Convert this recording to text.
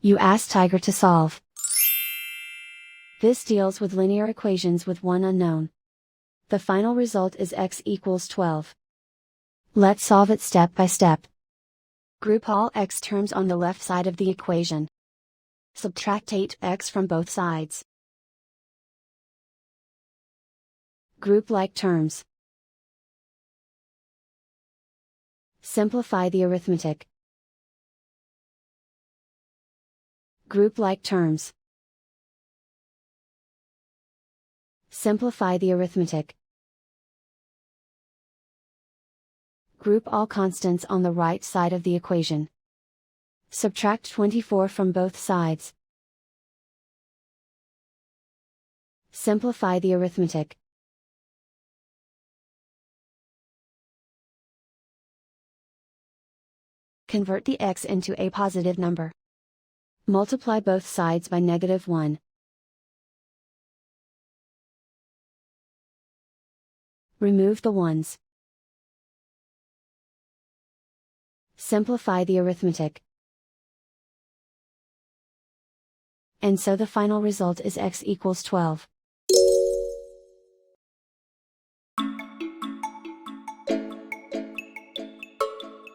You ask Tiger to solve. This deals with linear equations with one unknown. The final result is x equals 12. Let's solve it step by step. Group all x terms on the left side of the equation. Subtract 8x from both sides. Group like terms. Simplify the arithmetic. Group like terms. Simplify the arithmetic. Group all constants on the right side of the equation. Subtract 24 from both sides. Simplify the arithmetic. Convert the x into a positive number. Multiply both sides by -1. Remove the ones. Simplify the arithmetic. And so the final result is x equals 12.